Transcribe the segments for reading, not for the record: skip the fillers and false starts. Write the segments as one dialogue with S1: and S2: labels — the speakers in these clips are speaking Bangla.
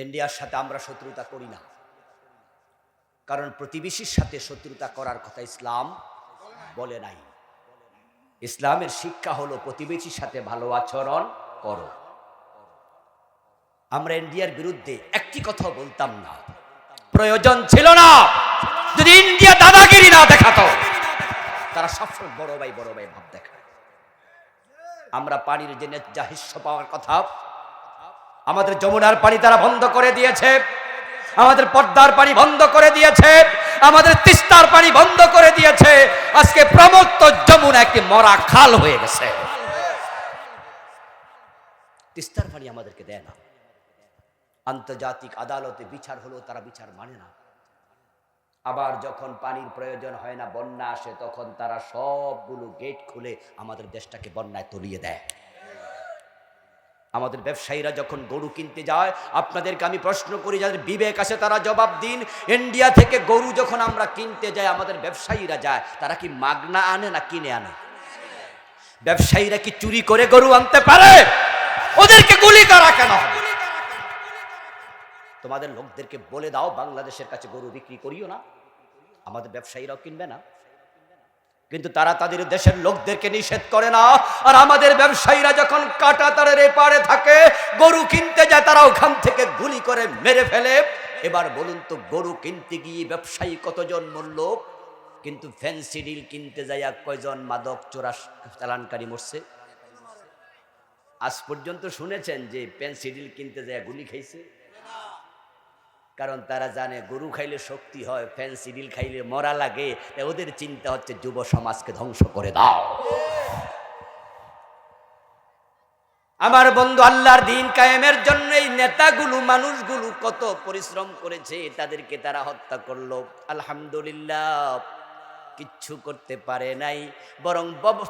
S1: ইন্ডিয়ার সাথে আমরা শত্রুতা করি না, কারণ প্রতিবেশীর সাথে শত্রুতা করার কথা ইসলাম বলে নাই। ইসলামের শিক্ষা হলো প্রতিবেশীর সাথে ভালো আচরণ করো। আমরা ইন্ডিয়ার বিরুদ্ধে একটি কথা বলতাম না, প্রয়োজন ছিল না। যদি ইন্ডিয়া দাদাগিরি না দেখাতো, তারা সবসময় বড় ভাই ভাব দেখায়। আমরা পানির যে ন্যায্য হিস্য পাওয়ার কথা, আমাদের যমুনার পানি তারা বন্ধ করে দিয়েছে, আমাদের পদ্মার পানি বন্ধ করে দিয়েছে, আমাদের তিস্তার পানি বন্ধ করে দিয়েছে। আজকে প্রমত্ত যমুনা একটি মরা খাল হয়ে গেছে। তিস্তার পানি আমাদেরকে দেয় না। আন্তর্জাতিক আদালতে বিচার হলো, তারা বিচার মানে না। আবার যখন পানির প্রয়োজন হয় না, বন্যা আসে, তখন তারা সবগুলো গেট খুলে আমাদের দেশটাকে বন্যায় তলিয়ে দেয়। আমাদের ব্যবসায়ীরা যখন গরু কিনতে যায়, আপনাদেরকে আমি প্রশ্ন করি, যাদের বিবেক আছে তারা জবাব দিন। ইন্ডিয়া থেকে গরু যখন আমরা কিনতে যাই, আমাদের ব্যবসায়ীরা যায়, তারা কি মাগনা আনে না কিনে আনে? ব্যবসায়ীরা কি চুরি করে গরু আনতে পারে? ওদেরকে গুলি করা কেন হবে? তোমাদের লোকদেরকে বলে দাও, বাংলাদেশের কাছে গরু বিক্রি করিও না, আমাদের ব্যবসায়ীরাও কিনবে না। কিন্তু তারা তাদের দেশের লোকদেরকে নিষেধ করে না। আর আমাদের ব্যবসায়ীরা যখন কাঁটাতারের এপারে থাকে, গরু কিনতে যায়, তারা ওখান থেকে গুলি করে মেরে ফেলে। এবার বলুন তো, গরু কিনতে গিয়ে ব্যবসায়ী কতজন মরল? কিন্তু ফ্যান্সি ডিল কিনতে যাইয়া কয়জন মাদক চোরা চালানকারী মরছে? আজ পর্যন্ত শুনেছেন যে ফ্যান্সি ডিল কিনতে যাইয়া গুলি খাইছে? কারণ তারা জানে গরু খাইলে শক্তি হয়, ফ্যান্সি ডিল খাইলে মরা লাগে। ওদের চিন্তা হচ্ছে যুব সমাজকে ধ্বংস করে দাও। আমার বন্ধু, আল্লাহর দ্বীন কায়েমের জন্য এই নেতাগুলো, মানুষগুলো কত পরিশ্রম করেছে, তাদেরকে তারা হত্যা করলো। আলহামদুলিল্লাহ, কিচ্ছু করতে পারে নাই। বরং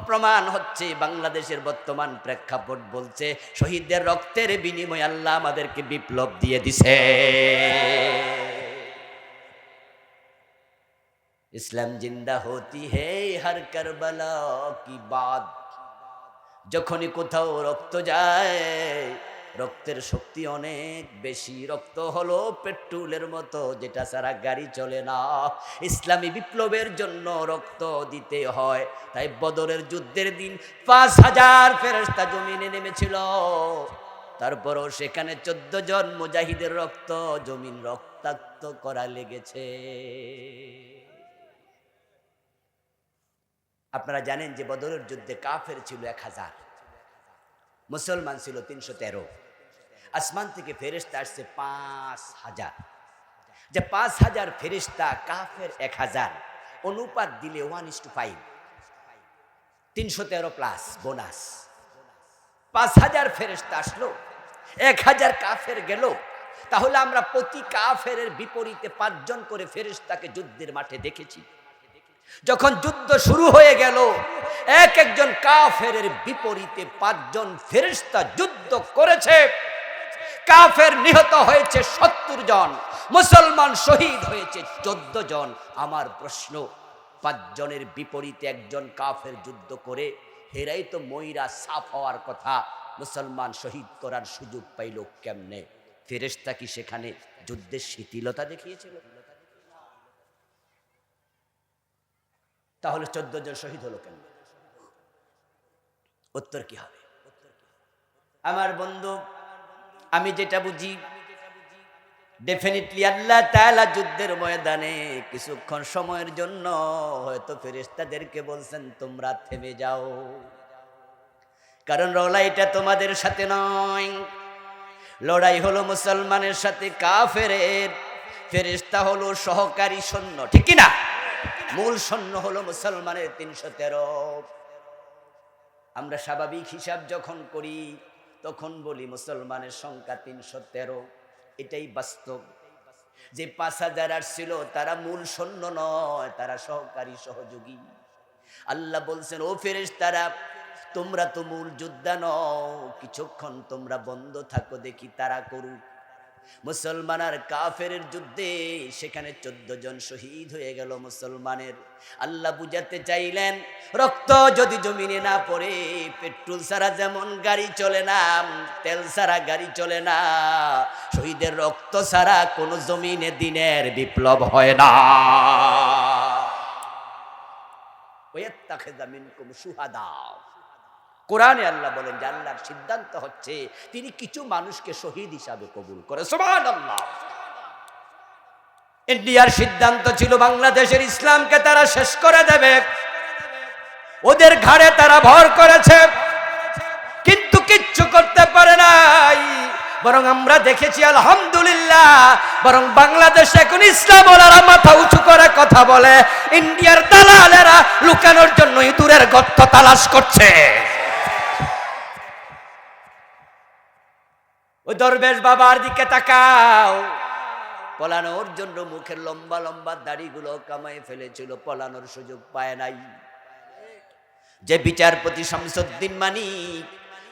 S1: প্রমাণ হচ্ছে, বাংলাদেশের বর্তমান প্রেক্ষাপট বলছে, শহীদদের রক্তের বিনিময়ে আল্লাহ আমাদেরকে বিপ্লব দিয়ে দিছে। ইসলাম জিন্দা হতি হে হর কারবালা কি বাত। যখনই কোথাও রক্ত যায়, রক্তের শক্তি অনেক বেশি। রক্ত হলো পেট্রোলের মতো, যেটা ছাড়া গাড়ি চলে না। ইসলামী বিপ্লবের জন্য রক্ত দিতে হয়। তাই বদরের যুদ্ধের দিন ৫,০০০ ফেরেশতা জমিনে নেমেছিল। তারপরও সেখানে ১৪ জন মুজাহিদের রক্ত জমিন রক্তাক্ত করা লেগেছে। আপনারা জানেন যে বদরের যুদ্ধে কাফের ছিল ১,০০০, মুসলমান ছিল ৩১৩। আসমান থেকে ফেরেশতা আসছে ৫,০০০। যে ৫,০০০ ফেরেশতা, কাফের ১,০০০, অনুপাত দিলে 1:5, ৩১৩ প্লাস বোনাস। ৫,০০০ ফেরেশতা আসলো, ১,০০০ কাফের গেল। তাহলে আমরা প্রতি কাফের বিপরীতে ৫ জন করে ফেরেশতাকে যুদ্ধের মাঠে দেখেছি। যখন যুদ্ধ শুরু হয়ে গেল, এক একজন কাফের বিপরীতে ৫ জন ফেরেশতা যুদ্ধ করেছে। কাফের নিহত হয়েছে ৭০ জন, মুসলমান শহীদ হয়েছে ১৪ জন। আমার প্রশ্ন, ৫ জনের বিপরীতে একজন কাফের যুদ্ধ করে হেরাই তো ময়রা সাফ হওয়ার কথা, মুসলমান শহীদ করার সুযোগ পাইল কেমনে? ফেরেশতা কি সেখানে যুদ্ধের শিথিলতা দেখিয়েছিল? তাহলে ১৪ জন শহীদ হলো কেন? উত্তর কি হবে? আমার বন্ধু, আমি যেটা বুঝি, ডেফিনেটলি আল্লাহ তাআলা যুদ্ধের ময়দানে কিছুক্ষণ সময়ের জন্য হয়তো ফেরেশতাদেরকে বলছেন, তোমরা থেমে যাও, কারণ লড়াইটা তোমাদের সাথে নয়। লড়াই হলো মুসলমানের সাথে কাফেরের। ফেরেশতা হলো সহকারী সৈন্য, ঠিক কি না? মূল সৈন্য হলো মুসলমানের ৩১৩। আমরা স্বাভাবিক হিসাব যখন করি, তখন বলি মুসলমানের সংখ্যা ৩১৩। এটাই বাস্তব। যে ৫,০০০ আসছিল, তারা মূল সৈন্য নয়, তারা সহকারী সহযোগী। আল্লাহ বলছেন, ও ফেরেশতারা, তোমরা তো মূল যোদ্ধা নও, কিছুক্ষণ তোমরা বন্ধ থাকো, দেখি তারা করুক। মুসলমান আর কাফেরের যুদ্ধে সেখানে 14 জন শহীদ হয়ে গেল মুসলমানের। আল্লাহ বুঝাতে চাইলেন, রক্ত যদি জমিনে না পড়ে, পেট্রোল ছাড়া যেমন গাড়ি চলে না, তেল ছাড়া গাড়ি চলে না, শহীদের রক্ত ছাড়া কোনো জমিনে দিনের বিপ্লব হয় না। ওয়াত্তাখিযা মিনকুম শুহাদা। কোরআনে আল্লাহ বলেন যে আল্লাহর সিদ্ধান্ত হচ্ছে তিনি কিছু মানুষকে শহীদ হিসাবে কবুল করে। সুবহানাল্লাহ। ইন্ডিয়ার সিদ্ধান্ত ছিল বাংলাদেশের ইসলামকে তারা শেষ করে দেবে, ওদের ঘাড়ে তারা ভর করেছে, কিন্তু কিচ্ছু করতে পারে নাই। বরং আমরা দেখেছি আলহামদুলিল্লাহ, বরং বাংলাদেশে এখন ইসলামওয়ালারা মাথা উঁচু করে কথা বলে, ইন্ডিয়ার দালালেরা লুকানোর জন্য ইঁদুরের গর্ত তালাশ করছে। ওই দরবেশ বাবার দিকে তাকাও, পলানোর জন্য মুখের লম্বা লম্বা দাড়িগুলো কামাই ফেলেছিল, পলানোর সুযোগ পায় নাই। যে বিচারপতি শামসুদ্দিন মানিক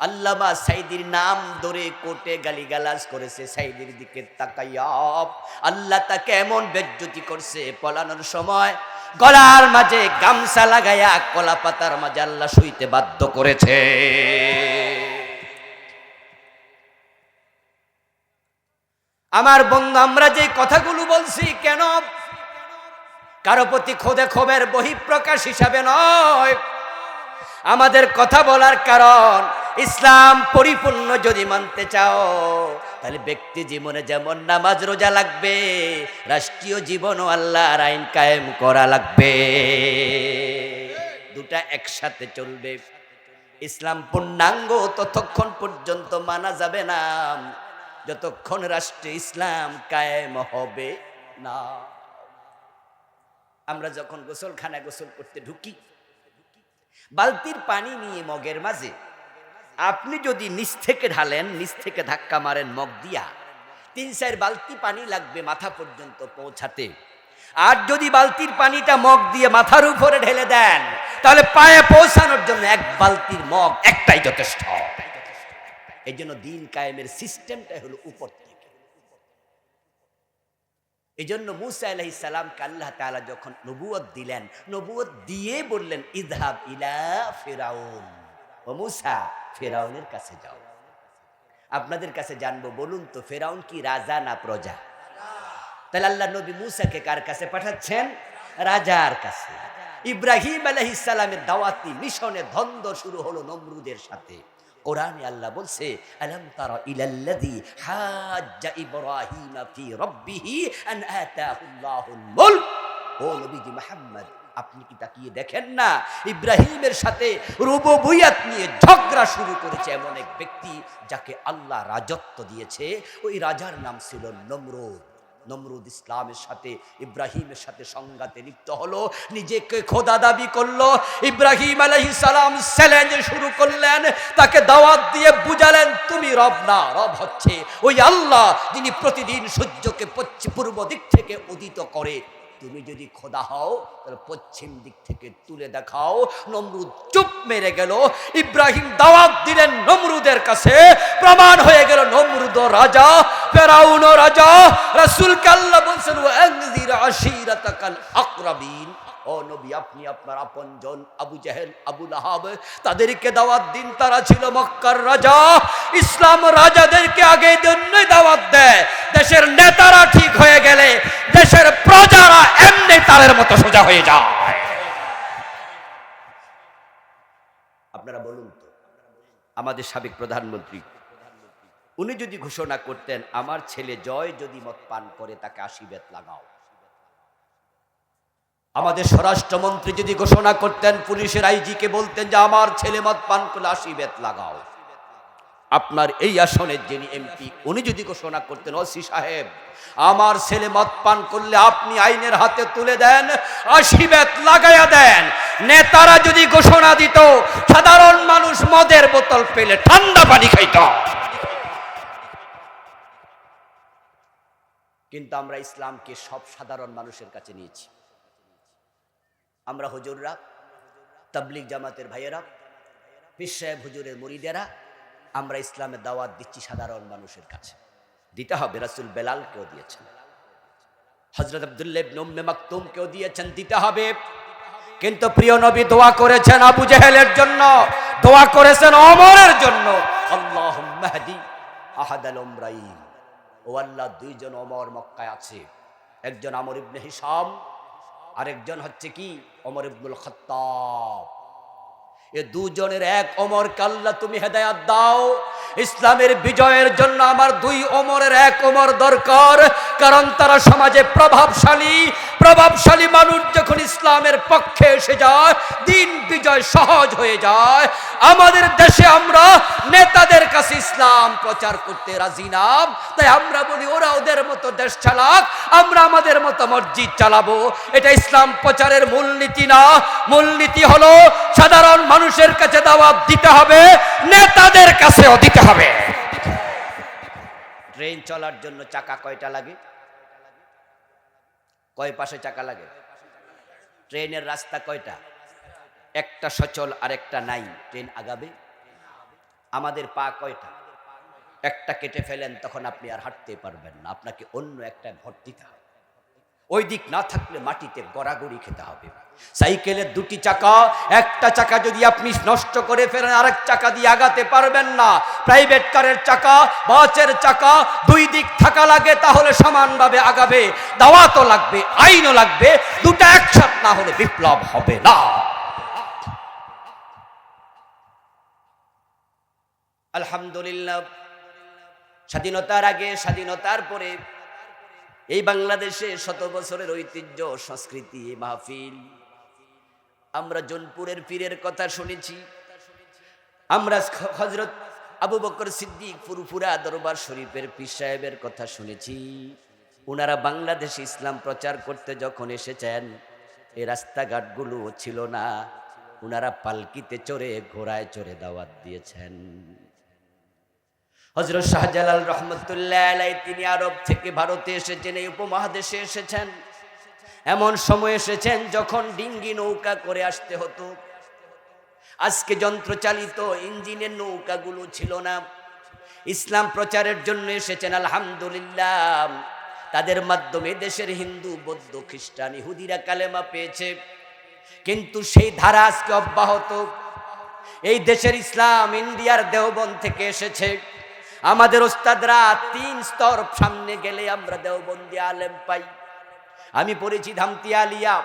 S1: আল্লামা সাইদির নাম ধরে কোর্টে গালিগালাজ করেছে, সাইদির দিকে তাকাইয়া আল্লাহ তাকে এমন বেজ্জতি করছে, পলানোর সময় গলার মাঝে গামছা লাগাইয়া কলা পাতার মাঝে আল্লাহ শুইতে বাধ্য করেছে। আমার বন্ধু, আমরা যে কথাগুলো বলছি কেন কারো প্রতি খোদে ক্ষোভের বহিঃপ্রকাশ হিসাবে নয়, আমাদের কথা বলার কারণ ইসলাম পরিপূর্ণ যদি মানতে চাও তাহলে ব্যক্তি জীবনে যেমন নামাজ রোজা লাগবে, রাষ্ট্রীয় জীবনও আল্লাহর আইন কায়েম করা লাগবে। দুটা একসাথে চলবে। ইসলাম পূর্ণাঙ্গ ততক্ষণ পর্যন্ত মানা যাবে না যতক্ষণ রাষ্ট্রে ইসলাম কায়েম হবে না। আমরা যখন গোসলখানায় গোসল করতে ঢুকি, বালতির পানি নিয়ে মগের মাঝে আপনি যদি নিচ থেকে ঢালেন, নিচ থেকে ধাক্কা মারেন মগ দিয়া, 3-4 বালতি পানি লাগবে মাথা পর্যন্ত পৌঁছাতে। আর যদি বালতির পানিটা মগ দিয়ে মাথার উপরে ঢেলে দেন তাহলে পায়ে পৌঁছানোর জন্য 1 বালতির মগ একটাই যথেষ্ট। এই জন্য দিন কায়েমের সিস্টেমটা হলো উপর থেকে। এই জন্য মুসা আলাইহিস সালামকে আল্লাহ তাআলা যখন নবুয়ত দিলেন, নবুয়ত দিয়ে বললেন ইযহাব ইলা ফিরাউন, ও মুসা ফিরাউনের কাছে যাও। আপনাদের কাছে জানবো, বলুন তো ফিরাউন কি রাজা না প্রজা? তাহলে আল্লাহ নবী মুসাকে কার কাছে পাঠাচ্ছেন? রাজার কাছে। ইব্রাহিম আলাইহিস সালামের দাওয়াতি মিশনে দ্বন্দ্ব শুরু হলো নমরুদের সাথে। কোরআনে আল্লাহ বলছে, আলাম তারা ইলাল্লাযী হাজ্জা ইব্রাহিম ফি রাব্বিহি আন আতাহুল্লাহুল মুলক। ও নবীজি মুহাম্মদ, আপনি কি তাকিয়ে দেখেন না ইব্রাহিমের সাথে রুবুবিয়ত নিয়ে ঝগড়া শুরু করেছে এমন এক ব্যক্তি যাকে আল্লাহ রাজত্ব দিয়েছে। ওই রাজার নাম ছিল নমরুদ। নমরুদ ইসলামের সাথে ইব্রাহিমের সাথে সংঘাতে লিপ্ত হলো, নিজেকে খোদা দাবি করলো। ইব্রাহিম আলাইহিস সালাম চ্যালেঞ্জ শুরু করলেন, তাকে দাওয়াত দিয়ে বুঝালেন তুমি রব না, রব হচ্ছে ওই আল্লাহ যিনি প্রতিদিন সূর্যকে পূর্ব দিক থেকে উদিত করে। তুমি যদি খোদা হও তাহলে পশ্চিম দিক থেকে তুলে দেখাও। নমরুদ চুপ মেরে গেল। ইব্রাহিম দাওয়াত দিলেন নমরুদের কাছে, প্রমাণ হয়ে গেল নমরুদ রাজা, ফেরাউন রাজা। রাসূলকে আল্লাহ বলছেন ওয়ানজির আশিরাতাকাল আকরাবিন। ও নবী, আপনি আপনার আপনজন আবু জেহেল, আবু লাহাব তাদেরকে দাওয়াত দিন, তারা ছিল মক্কার রাজা। ইসলাম রাজাদেরকে আগে জন্যই দাওয়াত দেয়। দেশের নেতারা ঠিক হয়ে গেলে দেশের প্রজারা এমনি তারের মতো সোজা হয়ে যায়। আপনারা বলুন তো, আমাদের সাবেক প্রধানমন্ত্রী উনি যদি ঘোষণা করতেন আমার ছেলে জয় যদি মদ পান করে তাকে 80 বেত লাগাও। আমাদের স্বরাষ্ট্রমন্ত্রী যদি ঘোষণা করতেন, পুলিশের আইজিকে বলতেন যে আমার ছেলে মদ পান করলে 80 বেত লাগাও। আপনার এই আসনের যিনি এমপি উনি যদি ঘোষণা করতেন ওসি সাহেব আমার ছেলে মদ পান করলে আপনি আইনের হাতে তুলে দেন, 80 বেত লাগাইয়া দেন। নেতারা যদি ঘোষণা দিত সাধারণ মানুষ মদের বোতল পেলে ঠান্ডা পানি খাইত। কিন্তু আমরা ইসলামকে সব সাধারণ মানুষের কাছে নিয়েছি। আমরা হুজুররা, তাবলীগ জামাতের ভাইয়েরা, পীর সাহেব হুজুরের মুরিদেরা, আমরা ইসলামের দাওয়াত দিচ্ছি সাধারণ মানুষের কাছে। দিতে হবে। রাসূল বেলালকেও দিয়েছেন, হযরত আব্দুল্লাহ ইবনে উম্মে মাকতুমকেও দিয়েছেন, দিতে হবে। কিন্তু প্রিয় নবী দোয়া করেছেন আবু জেহেলের জন্য, দোয়া করেছেন ওমরের জন্য, আল্লাহুম্মা হদি আহাদাল উমরাইন। ও আল্লাহ, দুইজন ওমর মক্কায় আছে, একজন আমর ইবনে হিশাম, আরেকজন হচ্ছে কি ওমর ইবনুল খাত্তাব। এ দুজনের এক ওমরকে আল্লাহ তুমি হেদায়েত দাও। ইসলামের বিজয়ের জন্য আমার দুই ওমরের এক ওমর দরকার, কারণ তারা সমাজে প্রভাবশালী মানুষ যখন ইসলামের পক্ষে এসে যায়, দিন বিজয় সহজ হয়ে যায়। আমাদের দেশে আমরা নেতাদের কাছে ইসলাম প্রচার করতে রাজি না, তাই আমরা বলি ওরা ওদের মতো দেশ চালাক, আমরা আমাদের মতো মসজিদ চালাবো। এটা ইসলাম প্রচারের মূলনীতি না। মূলনীতি হলো সাধারণ মানুষের কাছে দাওয়াত দিতে হবে, নেতাদের কাছেও দিতে হবে। ট্রেন চলার জন্য চাকা কয়টা লাগে? কয় পাশে চাকা লাগে? ট্রেনের রাস্তা কয়টা? একটা সচল আর একটা নাই, ট্রেন আগাবে। আমাদের পা কয়টা? একটা কেটে ফেলেন, তখন আপনি আর হাঁটতে পারবেন না, আপনাকে অন্য একটা ভর দিতে হবে। ওই দিক না থাকলে মাটিতে গড়াগড়ি খেতে হবে। সাইকেলের দুটি চাকা, একটা চাকা যদি আপনি নষ্ট করে ফেলেন আরেক চাকা দিয়ে আগাতে পারবেন না। প্রাইভেট কারের চাকা, বাসের চাকা, দুই দিক থাকা লাগে, তাহলে সমানভাবে আগাবে। দাওয়াতও লাগবে, আইনও লাগবে, দুটা একসাথে না হলে বিপ্লব হবে না। আলহামদুলিল্লাহ, স্বাধীনতার আগে, স্বাধীনতার পরে এই বাংলাদেশে শত বছরের ঐতিহ্য, সংস্কৃতি, মাহফিল। আমরা জোনপুরের পীরের কথা শুনেছি, আমরা হযরত আবু বকর সিদ্দিক ফুরফুরা দরবার শরীফের পীর সাহেবের কথা শুনেছি। ওনারা বাংলাদেশে ইসলাম প্রচার করতে যখন এসেছেন, এই রাস্তাঘাটগুলো ছিল না, ওনারা পালকিতে চড়ে, ঘোড়ায় চড়ে দাওয়াত দিয়েছেন। হযরত শাহজালাল রহমতুল্লাহ আলাইহি তিনি আরব থেকে ভারতে এসেছেন, এই উপমহাদেশে এসেছেন। এমন সময় এসেছেন যখন ডিঙ্গি নৌকা করে আসতে হতো। আজকে যন্ত্রচালিত ইঞ্জিনের নৌকাগুলো ছিল না। ইসলাম প্রচারের জন্য এসেছেন, আলহামদুলিল্লাহ। তাদের মাধ্যমে দেশের হিন্দু, বৌদ্ধ, খ্রিস্টান, ইহুদিরা কালেমা পেয়েছে। কিন্তু সেই ধারা আজকে অব্যাহত। এই দেশের ইসলাম ইন্ডিয়ার দেওবন্দ থেকে এসেছে। আমাদের ওস্তাদরা 3 স্তর সামনে গেলে আমরা দেওবন্দি আলেম পাই। আমি পড়েছি ধামতি আলিয়া,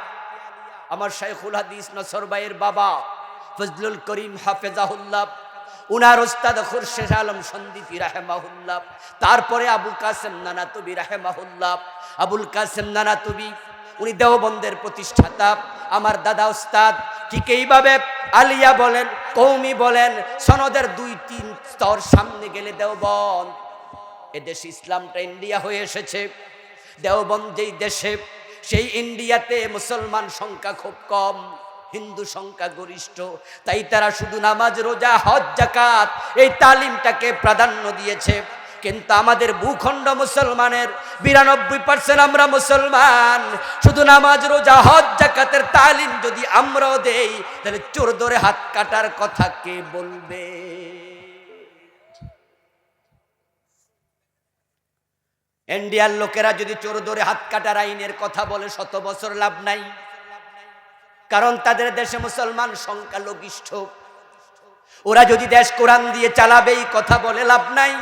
S1: আমার শাইখুল হাদিস নসর ভাইয়ের বাবা ফজলুল করিম হাফেজাহুল্লাহ, উনার ওস্তাদ খুরশেদ আলম সন্দীপী রাহেমাহুল্লাহ, তারপরে আবুল কাসেম নানাতুবি রাহেমাহুল্লাহ। আবুল কাসেম নানাতুবি উনি দেওবন্দের প্রতিষ্ঠাতা, আমার দাদা ওস্তাদ। ঠিক এইভাবে আলিয়া বলেন, কৌমি বলেন, সনদের 2-3 স্তর সামনে গেলে দেওবন্দ। এদেশে ইসলামটা ইন্ডিয়া হয়ে এসেছে। দেওবন্দ যেই দেশে, সেই ইন্ডিয়াতে মুসলমান সংখ্যা খুব কম, হিন্দু সংখ্যা গরিষ্ঠ। তাই তারা শুধু নামাজ, রোজা, হজ, যাকাত এই তালিমটাকে প্রাধান্য দিয়েছে। কিন্তু আমাদের ভূখণ্ড মুসলমানের 92% আমরা মুসলমান। শুধু নামাজ, রোজা, হজ, যাকাতের তালিম যদি আমরাও দেই, তাহলে চোর ধরে হাত কাটার কথা কে বলবে? ইন্ডিয়ার লোকেরা যদি চোর ধরে হাত কাটার আইনের কথা বলে, 100 বছর লাভ নাই। কারণ তাদের দেশে মুসলমান সংখ্যা লঘিষ্ঠ। ওরা যদি দেশ কোরআন দিয়ে চালাবে, এই কথা বলে লাভ নাই।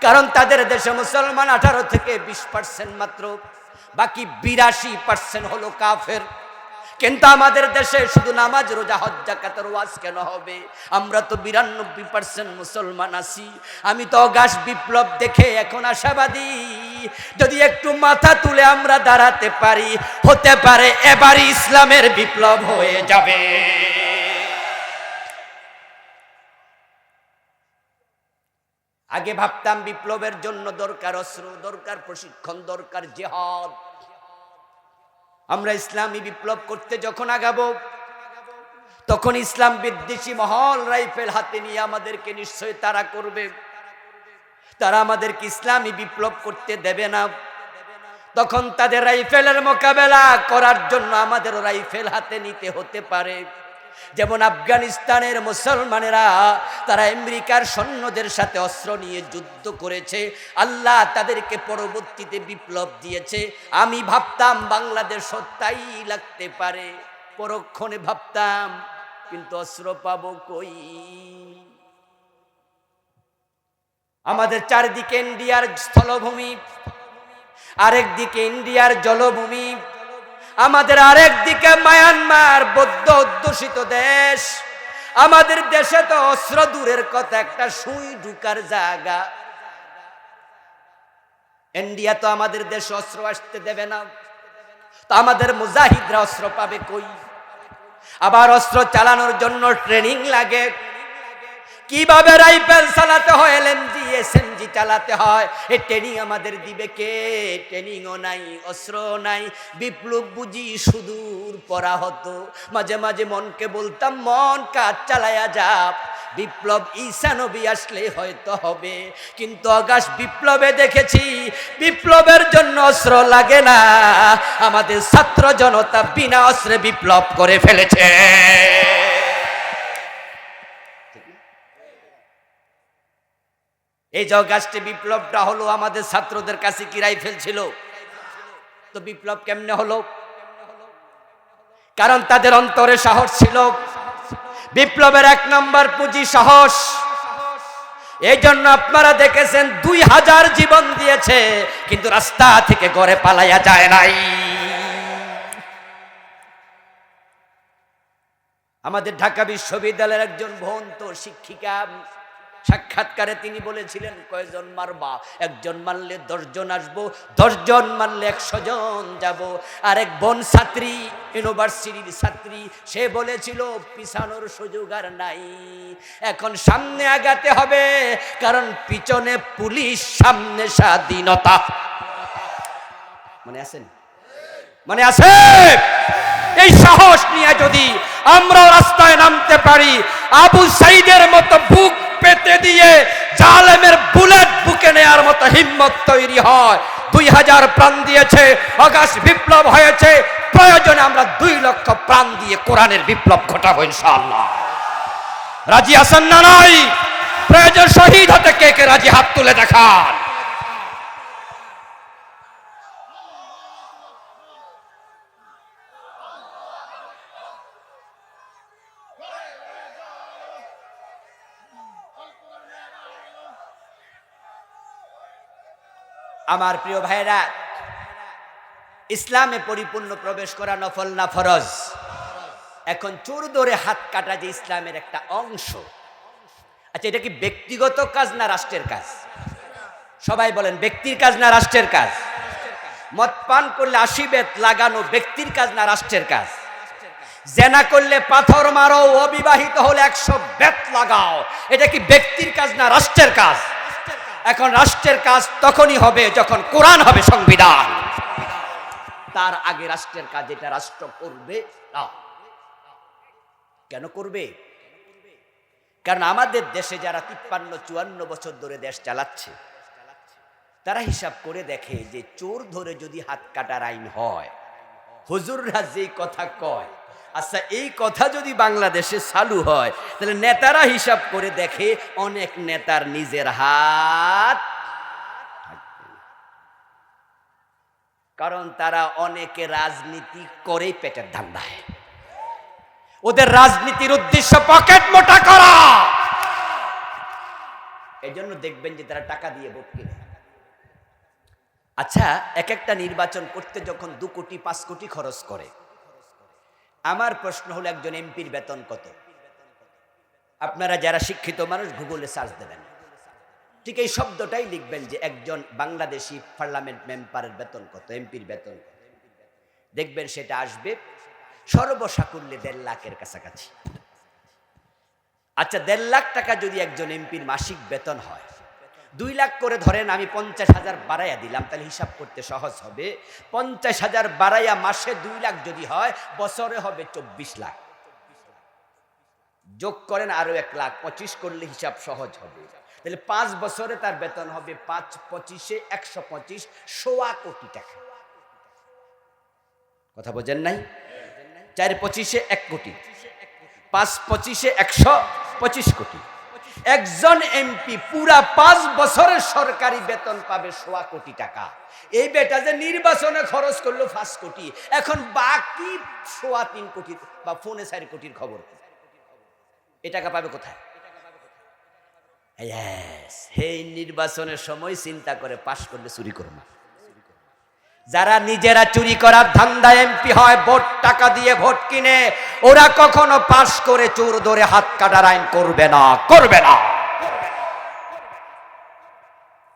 S1: কারণ তাদের দেশে মুসলমান 18 থেকে 20% মাত্র, বাকি 82% হলো কাফের। কিন্তু আমাদের দেশে শুধু নামাজ, রোজা, হজ, যাকাতের ওয়াজ কেন হবে? আমরা তো 92% মুসলমান আছি। আমি তো অগাস্ট বিপ্লব দেখে এখন আশাবাদী, যদি একটু মাথা তুলে আমরা দাঁড়াতে পারি, হতে পারে এবারই ইসলামের বিপ্লব হয়ে যাবে। আগে ভাবতাম বিপ্লবের জন্য দরকার অস্ত্র, দরকার প্রশিক্ষণ, দরকার জিহাদ। আমরা ইসলামী বিপ্লব করতে যখন আগাবো, তখন ইসলাম বিদ্বেষী মহল রাইফেল হাতে নিয়ে আমাদেরকে নিশ্চয় তাড়া করবে। তারা আমাদেরকে ইসলামী বিপ্লব করতে দেবে না। তখন তাদের রাইফেলের মোকাবেলা করার জন্য আমাদেরও রাইফেল হাতে নিতে হতে পারে। যেমন আফগানিস্তানের মুসলমানেরা তারা আমেরিকার সৈন্যদের সাথে অস্ত্র নিয়ে যুদ্ধ করেছে, আল্লাহ তাদেরকে পরবর্তীতে বিপ্লব দিয়েছে। আমি ভাবতাম বাংলাদেশও তাই লাগতে পারে, পরক্ষণে ভাবতাম, কিন্তু অস্ত্র পাবো কই? আমাদের চারদিকে ইন্ডিয়ার স্থলভূমি, আরেক দিকে ইন্ডিয়ার জলভূমি, আমাদের আরেক দিকে মায়ানমার বৌদ্ধ অধ্যুষিত দেশ। আমাদের দেশে তো অস্ত্র দূরের কথা, একটা সুই ঢুকার জায়গা। ইন্ডিয়া তো আমাদের দেশে অস্ত্র আসতে দেবে না, তো আমাদের মুজাহিদরা অস্ত্র পাবে কই? আবার অস্ত্র চালানোর জন্য ট্রেনিং লাগে, কিভাবে রাইফেল চালাতে হয়, এলএমজি এসএমজি চালাতে হয়, এই ট্রেনিং আমাদের দিবে কে? ট্রেনিংও নাই, অস্ত্র নাই। বিপ্লব বুঝি সুদূর পড়া হতো। মাঝে মাঝে মনকে বলতাম, মন কাজ চালায়া যাক, বিপ্লব ঈসা নবী আসলে হয়তো হবে। কিন্তু আগস্ট বিপ্লবে দেখেছি বিপ্লবের জন্য অস্ত্র লাগে না, আমাদের ছাত্র জনতা বিনা অস্ত্রে বিপ্লব করে ফেলেছে। এই যে অগাস্টে বিপ্লবটা হলো, আমাদের ছাত্রদের কাছে কি রাইফেল ছিল? তো বিপ্লব কেমনে হলো? কারণ তাদের অন্তরে সাহস ছিল। বিপ্লবের এক নম্বর পুঁজি সাহস। এই জন্য আপনারা দেখেছেন 2000 জীবন দিয়েছে, কিন্তু রাস্তা থেকে ঘরে পালাইয়া যায় নাই। আমাদের ঢাকা বিশ্ববিদ্যালয়ের একজন ভ্রান্ত শিক্ষিকা সাক্ষাৎকারে তিনি বলেছিলেন, কয়জন মারবা? একজন মারলে 10 জন আসবো, 10 জন মারলে 100 জন যাব। আর এক বোন ছাত্রী, ইউনিভার্সিটির ছাত্রী, সে বলেছিল পিছানোর সুযোগ আর নাই, এখন সামনে আগাতে হবে, কারণ পিছনে পুলিশ, সামনে স্বাধীনতা। মনে আছেন? মনে আছে? এই সাহস নিয়ে যদি আমরা রাস্তায় নামতে পারি, আবু সাইদের মতো বুক পেতে দিয়ে জালেমের বুলেট বুকে নেয়ার মতো হিম্মত তৈরি হয়। 2000 প্রাণ দিয়েছে, আগস্ট বিপ্লব হয়েছে, প্রয়োজনে আমরা 2 লক্ষ প্রাণ দিয়ে কোরআনের বিপ্লব ঘটাবো ইনশাআল্লাহ। রাজি আছেন না নাই? প্রয়োজন শহীদ হতে কে কে রাজি? হাত তুলে দেখান। আমার প্রিয় ভাইরা, ইসলামে পরিপূর্ণ প্রবেশ করা নফল না ফরজ? এখন চোর ধরে হাত কাটা যে ইসলামের একটা অংশ। আচ্ছা, এটা কি ব্যক্তিগত কাজ না রাষ্ট্রের কাজ? সবাই বলেন, ব্যক্তির কাজ না রাষ্ট্রের কাজ? মদ পান করলে 80 বেত লাগানো ব্যক্তির কাজ না রাষ্ট্রের কাজ? জেনা করলে পাথর মারো, অবিবাহিত হলে 100 বেত লাগাও, এটা কি ব্যক্তির কাজ না রাষ্ট্রের কাজ? এখন রাষ্ট্রের কাজ তখনই হবে যখন কোরআন হবে সংবিধান। তার আগে রাষ্ট্রের কাজ এটা রাষ্ট্র করবে না। কেন করবে? কারণ আমাদের দেশে যারা 53-54 বছর ধরে দেশ চালাচ্ছে, তারা হিসাব করে দেখে যে চোর ধরে যদি হাত কাটার আইন হয়, হুজুররা যেই কথা কয়, আচ্ছা এই কথা যদি বাংলাদেশে চালু হয়, তাহলে নেতারা হিসাব করে দেখে অনেক নেতার নিজের হাত, কারণ তারা অনেকে রাজনীতি করেই পেটের ধান্দায়। ওদের রাজনীতির উদ্দেশ্য পকেট মোটা করা। এই জন্য দেখবেন যে তারা টাকা দিয়ে ভোট কিনে। আচ্ছা, এক একটা নির্বাচন করতে যখন 2 কোটি 5 কোটি খরচ করে, আমার প্রশ্ন হলো একজন এমপির বেতন কত? আপনারা যারা শিক্ষিত মানুষ গুগলে সার্চ দেবেন, ঠিক এই শব্দটাই লিখবেন যে একজন বাংলাদেশি পার্লামেন্ট মেম্বারের বেতন কত, এমপির বেতন কত। দেখবেন সেটা আসবে সর্বসাকুল্যে 1.5 লাখের কাছাকাছি। আচ্ছা, 1.5 লাখ টাকা যদি একজন এমপির মাসিক বেতন হয়, 2 লাখ করে ধরেন, আমি 50,000 বাড়াইয়া দিলাম, তাহলে হিসাব করতে সহজ হবে। 50,000 বাড়াইয়া মাসে 2 লাখ যদি হয়, বছরে হবে 24 লাখ। যোগ করেন আরো 1 লাখ, 25 করলে হিসাব সহজ হবে। তাহলে 5 বছরে তার বেতন হবে 5 25 125, 1.25 কোটি টাকা। কথা বোঝেন নাই? 4 25 1 কোটি, 5-25 125 কোটি। একজন এমপি পুরা 5 বছরের সরকারি বেতন পাবে 1.25 কোটি টাকা। এই বেটা যে নির্বাচনে খরচ করলো 5 কোটি, এখন বাকি 3.25 কোটি বা 4.5 কোটির খবর এ টাকা পাবে কোথায়? এই নির্বাচনের সময় চিন্তা করে পাশ করলে চুরি করবো না। যারা নিজেরা চুরি করার ধান্দা এমপি হয়, ভোট টাকা দিয়ে ভোট কিনে, ওরা কখনো পাশ করে চোর ধরে হাত কাটার আইন করবে না, করবে না।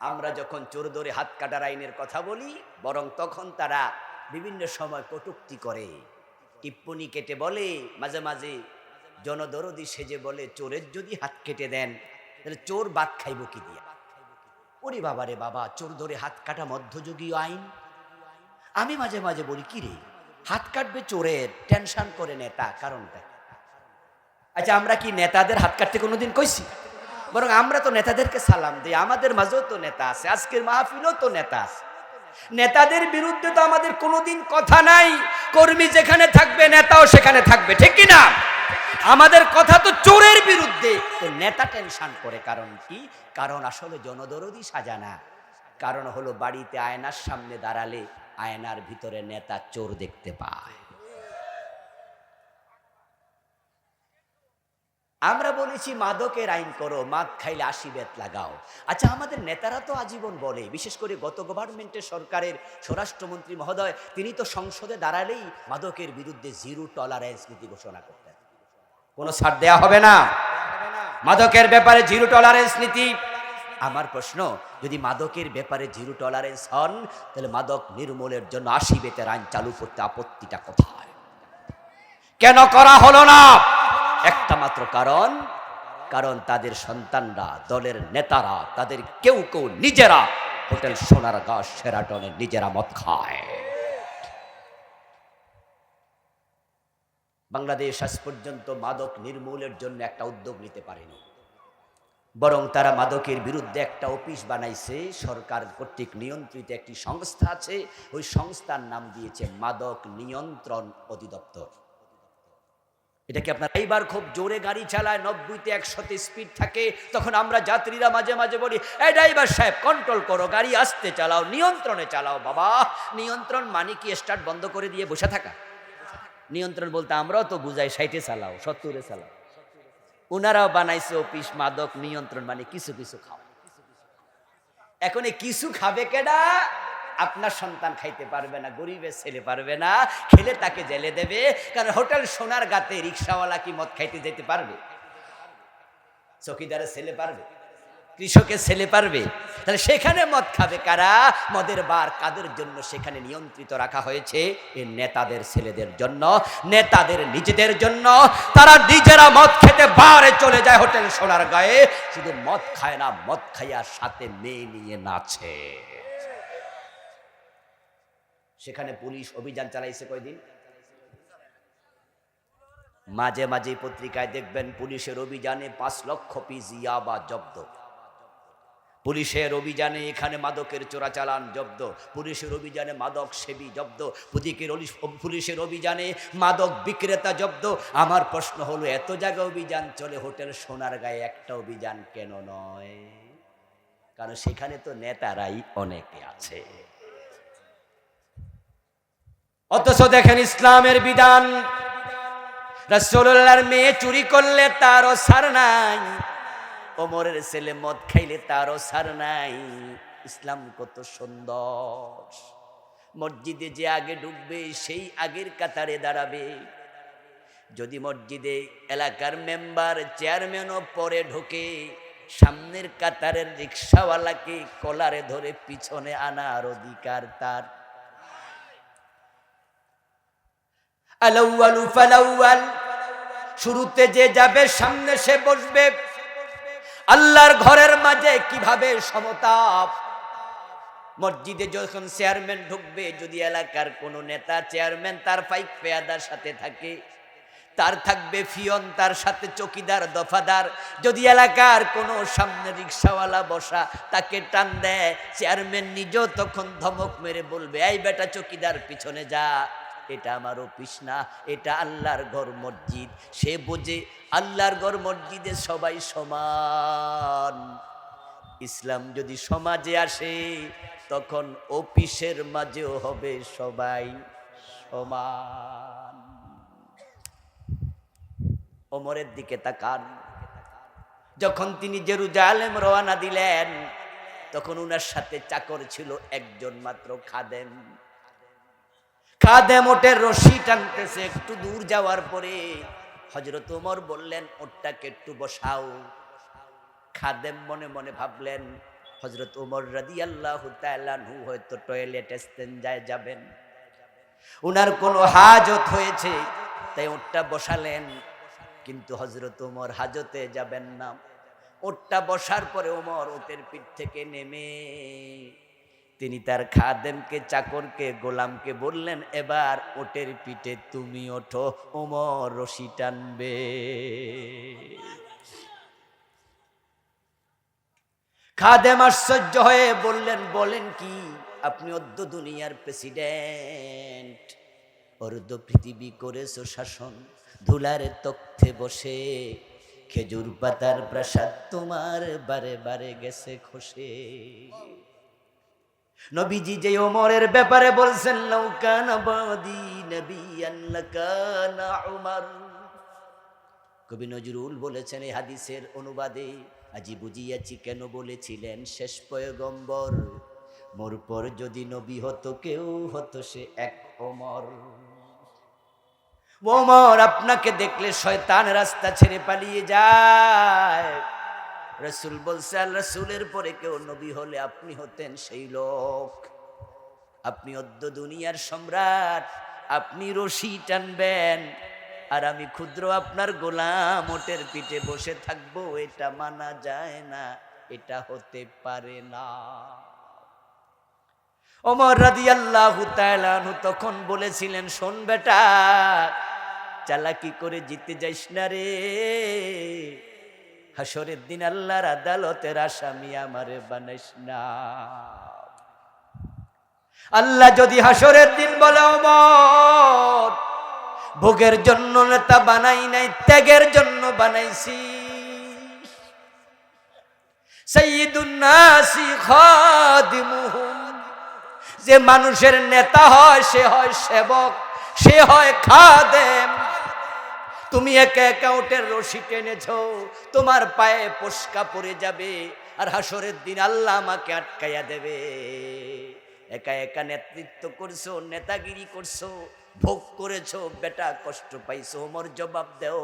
S1: আমরা যখন চোর ধরে হাত কাটার আইনের কথা বলি, বরং তখন তারা বিভিন্ন সময় কটূক্তি করে, টিপ্পনি কেটে বলে, মাঝে মাঝে জনদরদি সেজে বলে, চোরের যদি হাত কেটে দেন তাহলে চোর বাদ খাইব কি দিয়া? ওরে বাবা রে বাবা, চোর ধরে হাত কাটা মধ্যযুগীয় আইন। আমি মাঝে মাঝে বলি, কি রে, হাত কাটবে চোরের, টেনশন করে নেতা, কারণটা? আচ্ছা, আমরা কি নেতাদের হাত কাটতে কোনোদিন কইছি? বরং আমরা তো নেতাদেরকে সালাম দিই। আমাদের মাঝেও তো নেতা আছে, আজকের মাহফিলেও তো নেতা আছে। নেতাদের বিরুদ্ধে তো আমাদের কোনোদিন কথা নাই। কর্মী যেখানে থাকবে নেতাও সেখানে থাকবে, ঠিক কিনা? আমাদের কথা তো চোরের বিরুদ্ধে। তো নেতা টেনশন করে, কারণ কি? কারণ আসলে জনদরদি সাজানা। কারণ হলো বাড়িতে আয়নার সামনে দাঁড়ালে আয়নার ভিতরে নেতা চোর দেখতে পায়। আমরা বলেছি মাদকের আইন করো, মাদ খাইলে 80 বেত লাগাও। আচ্ছা, আমাদের নেতারা তো আজীবন বলে, বিশেষ করে গত গভর্নমেন্টের সরকারের স্বরাষ্ট্রমন্ত্রী মহোদয়, তিনি তো সংসদে দাঁড়ালেই মাদকের বিরুদ্ধে 0 টলারেন্স নীতি ঘোষণা করতেন। কোনো ছাড় দেয়া হবে না, মাদকের ব্যাপারে 0 টলারেন্স নীতি। আমার প্রশ্ন, যদি মাদকের ব্যাপারে 0 টলারেন্স হন, তাহলে মাদক নির্মূলের জন্য 80 বেতের আইন চালু করতে আপত্তিটা কোথায়? কেন করা হলো না? একটা মাত্র কারণ, কারণ তাদের সন্তানরা, দলের নেতারা, তাদের কেউ কেউ নিজেরা হোটেল সোনারগাঁ, শেরাটনে নিজেরা মদ খায়। বাংলাদেশ আজ পর্যন্ত মাদক নির্মূলের জন্য একটা উদ্যোগ নিতে পারেনি, বরং তারা মাদকের বিরুদ্ধে একটা অফিস বানাইছে। সরকার কর্তৃক নিয়ন্ত্রিত একটি সংস্থা আছে, ওই সংস্থার নাম দিয়েছে মাদক নিয়ন্ত্রণ অধিদপ্তর। এটা কি আপনার এইবার খুব জোরে গাড়ি চালায়, 90-তে 100-তে স্পিড থাকে, তখন আমরা যাত্রীরা মাঝে মাঝে বলি, এই ড্রাইভার সাহেব কন্ট্রোল করো, গাড়ি আস্তে চালাও, নিয়ন্ত্রণে চালাও। বাবা, নিয়ন্ত্রণ মানে কি স্টার্ট বন্ধ করে দিয়ে বসে থাকা? নিয়ন্ত্রণ বলতে আমরাও তো বুঝাই 60-এ চালাও, 70-এ চালাও। ওনারাও বানাইছে অফিস মাদক নিয়ন্ত্রণ, মানে কিছু কিছু খাও। এখন এই কিছু খাবে কেডা? আপনার সন্তান খাইতে পারবে না, গরিবের ছেলে পারবে না, খেলে তাকে জেলে দেবে। কারণ হোটেল সোনারগাঁতে রিক্সাওয়ালা কি মদ খাইতে যেতে পারবে? চৌকিদারের ছেলে পারবে? কৃষকের ছেলে পারবে? তাহলে সেখানে মদ খাবে কারা? মদের বার কাদের জন্য সেখানে নিয়ন্ত্রিত রাখা হয়েছে? এই নেতাদের ছেলেদের জন্য, নেতাদের নিজেদের জন্য। তারা নিজেরা মদ খেতে বারে চলে যায় হোটেল সোনারগাঁয়ে। শুধু মদ খায় না, মদ খাইয়ার সাথে মেয়ে নিয়ে নাচে। সেখানে পুলিশ অভিযান চালাইছে কয়দিন? মাঝে মাঝে পত্রিকায় দেখবেন পুলিশের অভিযানে 5 লক্ষ পিস ইয়াবা জব্দ। পুলিশের অভিযানে এখানে মাদকের চোরাচালান জব্দ, পুলিশের অভিযানে মাদক সেবী জব্দ, পুলিশের অভিযানে মাদক বিক্রেতা জব্দ। আমার প্রশ্ন হলো, এত জায়গায় অভিযান চলে, হোটেল সোনারগাঁয়ে একটা অভিযান কেন নয়? কারণ সেখানে তো নেতারাই অনেকে আছে। অথচ দেখেন ইসলামের বিধান, রাসূলুল্লাহর মেয়ে চুরি করলে তারও ছাড় নাই, ওমরের ছেলে মদ খাইলে তারও ছাড় নাই। ইসলাম কত সুন্দর! মসজিদে যে আগে ঢুকবে সেই আগের কাতারে দাঁড়াবে। যদি মসজিদে এলাকার মেম্বার, চেয়ারম্যানও পরে ঢোকে, সামনের কাতারের রিক্সাওয়ালাকে কলারে ধরে পিছনে আনার অধিকার তার। আলাউয়ালু ফালাউয়াল, শুরুতে যে যাবে সামনে সে বসবে। আল্লাহর ঘরের মাঝে কিভাবে সমতা! মসজিদে যখন চেয়ারম্যান ঢুকবে, যদি এলাকার কোনো নেতা চেয়ারম্যান তার পাইক পেয়াদার সাথে থাকে, তার থাকবে ফিয়ন, তার সাথে চকিদার দফাদার। যদি এলাকার কোনো সামনে রিক্সাওয়ালা বসা, তাকে টান দেয়, চেয়ারম্যান নিজেও তখন ধমক মেরে বলবে, এই বেটা চকিদার পিছনে যা। এটা আমার অফিস না, এটা আল্লাহর ঘর মসজিদ। সে বোঝে আল্লাহর ঘর মসজিদে সবাই সমান। ইসলাম যদি সমাজে আসে তখন অফিসের মাঝেও হবে সবাই সমান। ওমরের দিকে তাকান, যখন তিনি জেরুজালেম রওনা দিলেন তখন উনার সাথে চাকর ছিল একজন মাত্র, খাদেম। খাদেম ওটের রশি টানতেছে। একটু দূর যাওয়ার পরে হযরত ওমর বললেন, ওটটাকে একটু বসাও। খাদেম মনে মনে ভাবলেন হযরত ওমর রাদিয়াল্লাহু তাআলা আনহু হয়তো টয়লেট ইস্তেঞ্জায় যাবেন, উনার কোনো হাজত হয়েছে, তাই ওটটা বসালেন। কিন্তু হযরত ওমর হাজতে যাবেন না। ওটটা বসার পরে ওমর ওটের পিঠ থেকে নেমে তিনি তার খাদেমকে, চাকরকে, গোলামকে বললেন, এবার ওটের পিঠে তুমি ওঠো, ওমর রশি টানবে। খাদেম আশ্চর্য হয়ে বললেন, বলেন কি? আপনি অর্ধ দুনিয়ার প্রেসিডেন্ট, অর্ধ পৃথিবী করেছো শাসন, ধুলার তখ্তে বসে, খেজুর পাতার প্রাসাদ তোমার বারে বারে গেছে খসে। নবীজি যে ওমরের ব্যাপারে বলছেন, লাউকানা বাদি নবিয়ান লাকানা উমর। কবি নজরুল বলেছেন এই হাদিসের অনুবাদে, আজি বুঝিয়াছি কেন বলেছিলেন শেষ পয়গম্বর, মোর পর যদি নবী হতো কেউ হতো সে এক ওমর। ওমর আপনাকে দেখলে শয়তান রাস্তা ছেড়ে পালিয়ে যায়। রাসূল বলছেন, রাসূলের পরে কেউ নবী হলে আপনি হতেন সেই লোক। আপনি অদ্য দুনিয়ার সম্রাট, আপনি রশি টানবেন আর আমি ক্ষুদ্র আপনার গোলাম ওটের পিঠে বসে থাকবো, এটা মানা যায় না, এটা হতে পারে না। ওমর রাদিয়াল্লাহু তাআলা আনহু তখন বলেছিলেন, শোন বেটা, চালাকি করে জিতে যাইস না রে, হাসরের দিন আল্লাহর আদালতের আসামি আমারে বানাইস না। আল্লাহ যদি হাসরের দিন বলে, ওমর ভোগের জন্য নেতা বানাই নাই, ত্যাগের জন্য বানাইছি, সাইয়্যিদুন নাসি খাদিমুহুম, যে মানুষের নেতা হয় সে হয় সেবক, সে হয় খাদেম। তুমি একা একা উটের রশি টেনেছো, তোমার পায়ে পশকা পড়ে যাবে, আর হাসরের দিন আল্লাহ আমাকে আটকাইয়া দেবে। একা একা নেতৃত্ব করছো, নেতাগিরি করছো, ভোগ করেছো, বেটা কষ্ট পাইছো। ওমর জবাব দেও।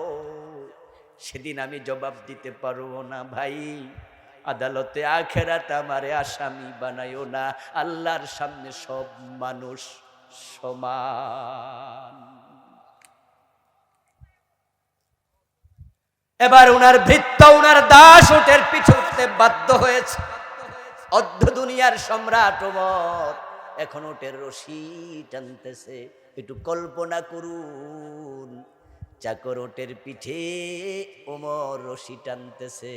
S1: সেদিন আমি জবাব দিতে পারবো না ভাই, আদালতে আখেরাত আমারে আসামি বানাইও না, আল্লাহর সামনে সব মানুষ সমান। এবার উনার ভৃত্য, উনার দাস উটের পিছু উঠতে বাধ্য হয়েছে। অর্ধ দুনিয়ার সম্রাট ওমর এখন উটের রশি টানতেছে। একটু কল্পনা করুন, চাকর ওটের পিঠে, ওমর রশি টানতেছে।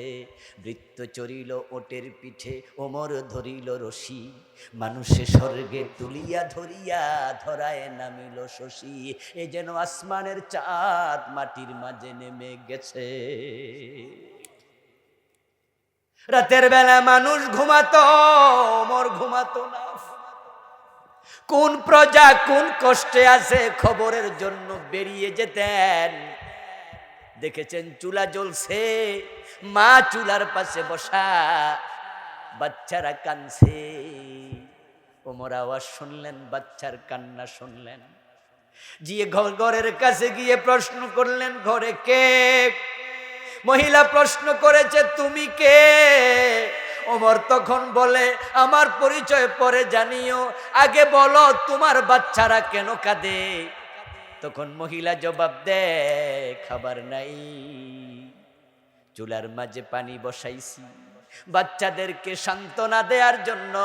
S1: ভৃত্য চড়িল ওটের পিঠে, ওমর ধরিল রশি, মানুষে স্বর্গে তুলিয়া ধরিয়া ধরায় নামিল শশী। এ যেন আসমানের চাঁদ মাটির মাঝে নেমে গেছে। রাতের বেলা মানুষ ঘুমাতো, ওমর ঘুমাতো না। কোন প্রজা কোন কষ্টে আছে খবরের জন্য বেরিয়ে যেতেন। দেখেছেন চুলা জ্বলছে, মা চুলার পাশে বসা, বাচ্চারা কাঁদছে, ওমর আওয়াজ শুনলেন, বাচ্চার কান্না শুনলেন, গিয়ে ঘরের কাছে গিয়ে প্রশ্ন করলেন, ঘরে কে? মহিলা প্রশ্ন করেছে, তুমি কে? ওমর তখন বলে, আমার পরিচয় পরে জানিও, আগে বলো তোমার বাচ্চারা কেন কাঁদে? তখন মহিলা জবাব দেয়, খাবার নাই, চুলার মাঝে পানি বসাইছি বাচ্চাদেরকে সান্ত্বনা দেওয়ার জন্য,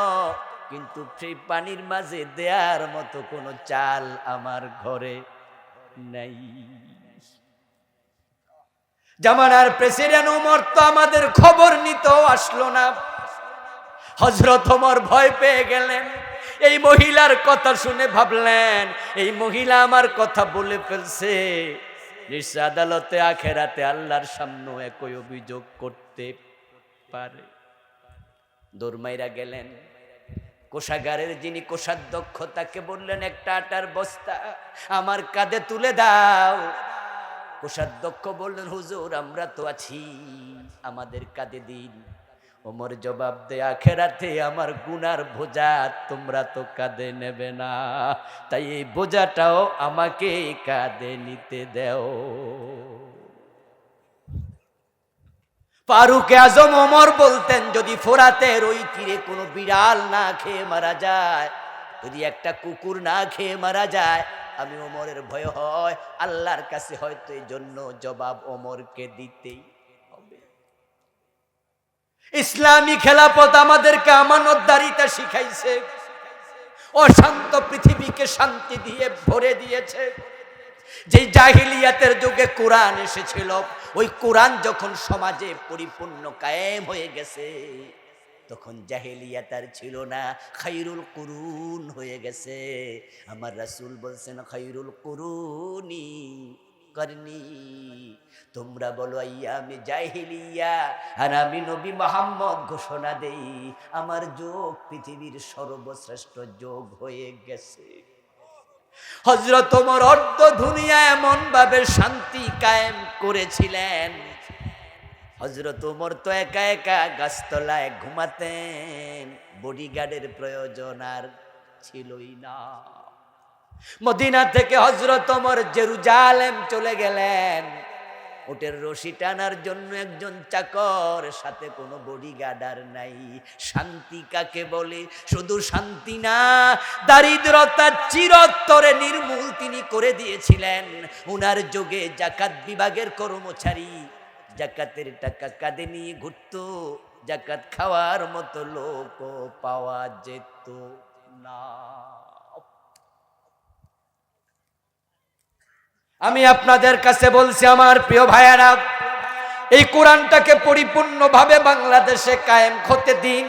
S1: কিন্তু সেই পানির মাঝে দেওয়ার মতো কোনো চাল আমার ঘরে নাই। জামানার প্রেসিডেন্ট ওমর তো আমাদের খবর নিতেও আসলো না। হযরত ওমর ভয় পেয়ে গেলেন, এই মহিলার কথা শুনে ভাবলেন এই মহিলা আমার কথা বলে ফেলছে, নিশ্চয় আদালতে আখেরাতে আল্লাহর সামনে একই অভিযোগ করতে পারে। দৌড়মাইরা গেলেন কোষাগারের যিনি কোষাধ্যক্ষ, তাকে বললেন একটা আটার বস্তা আমার কাঁধে তুলে দাও। কোষাধ্যক্ষ বললেন হুজুর আমরা তো আছি, আমাদের কাঁধে দিন। ওমর জবাব দেয় আখেরাতে আমার গুনার বোঝা তোমরা তো কাঁধে নেবে না, তাই এই বোঝাটাও আমাকে কাঁধে নিতে দাও। ফারুক আজম ওমর বলতেন যদি ফোরাতের ওই তীরে কোনো বিড়াল না খেয়ে মারা যায়, যদি একটা কুকুর না খেয়ে মারা যায়, আমি ওমরের ভয় হয় আল্লাহর কাছে হয়তো এই জন্য জবাব ওমরকে দিতেই হবে। ইসলামী খেলাফত আমাদেরকে আমানতদারিতা শিখাইছে, অশান্ত পৃথিবীকে শান্তি দিয়ে ভরে দিয়েছে। যে জাহিলিয়াতের যুগে কোরআন এসেছিল, ওই কোরআন যখন সমাজে পরিপূর্ণ কায়েম হয়ে গেছে, তখন জাহিলিয়াত আর ছিল না, খায়রুল কুরুন হয়ে গেছে। আমার রাসূল বলছেন খায়রুল কুরুনি করনি, তোমরা বলো আইয়ামে জাহিলিয়া, আর আমি নবী মুহাম্মদ ঘোষণা দেই আমার যুগ পৃথিবীর সর্বশ্রেষ্ঠ যুগ হয়ে গেছে। হযরত ওমর অর্ধ দুনিয়া এমন ভাবে শান্তি কায়েম করেছিলেন। হযরত ওমর তো একা একা গাছতলায় ঘুমাতেন, বডিগার্ডের প্রয়োজন আর ছিলই না। মদিনা থেকে হযরত ওমর জেরুজালেম চলে গেলেন, ওটের রশি টানার জন্য একজন চাকর, সাথে কোনো বডিগার্ড আর নাই। শান্তি কাকে বলে? শুধু শান্তি না, দারিদ্রতা চিরতরে নির্মূল তিনি করে দিয়েছিলেন। উনার যুগে জাকাত বিভাগের কর্মচারী জাকাতের টাকা কাঁধে নিয়ে ঘুরত, জাকাত খাওয়ার মতো লোকও পাওয়া যেত না। আমি আপনাদের কাছে বলছি আমার প্রিয় ভাইয়েরা, এই কোরআনটাকে পরিপূর্ণভাবে বাংলাদেশে কায়েম হতে দিন,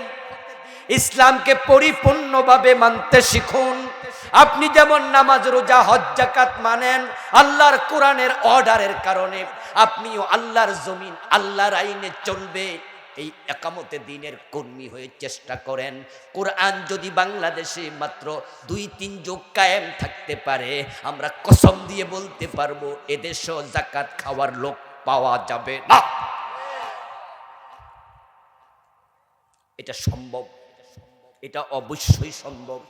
S1: ইসলামকে পরিপূর্ণভাবে মানতে শিখুন। আপনি যেমন নামাজ রোজা হজ যাকাত মানেন আল্লাহর কোরআনের অর্ডারের কারণে, আপনিও আল্লাহর জমিন আল্লাহর আইনে চলবে এই একামতে দিনের কর্মী হয়ে চেষ্টা করেন। কোরআন যদি বাংলাদেশে মাত্র 2-3 যুগ কায়েম থাকতে পারে, আমরা কসম দিয়ে বলতে পারবো এদেশেও যাকাত খাওয়ার লোক পাওয়া যাবে না। এটা সম্ভব, এটা অবশ্যই সম্ভব।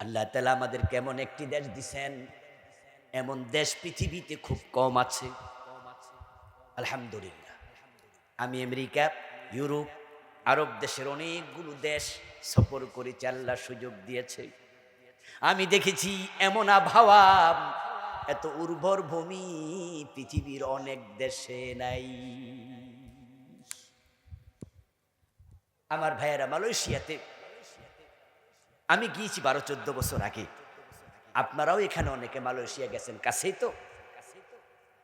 S1: আল্লাহ তাআলা আমাদেরকে এমন একটি দেশ দিছেন, এমন দেশ পৃথিবীতে খুব কম আছে, আলহামদুলিল্লাহ। আমি আমেরিকা, ইউরোপ, আরব দেশের অনেকগুলো দেশ সফর করেছি, আল্লাহ সুযোগ দিয়েছে। আমি দেখেছি এমন আবহাওয়া, এত উর্বর ভূমি পৃথিবীর অনেক দেশে নাই। আমার ভাইয়েরা মালয়েশিয়াতে আমি গিয়েছি 12-14 বছর আগে। আপনারাও এখানে অনেকে মালয়েশিয়া গেছেন, কাছেই তো।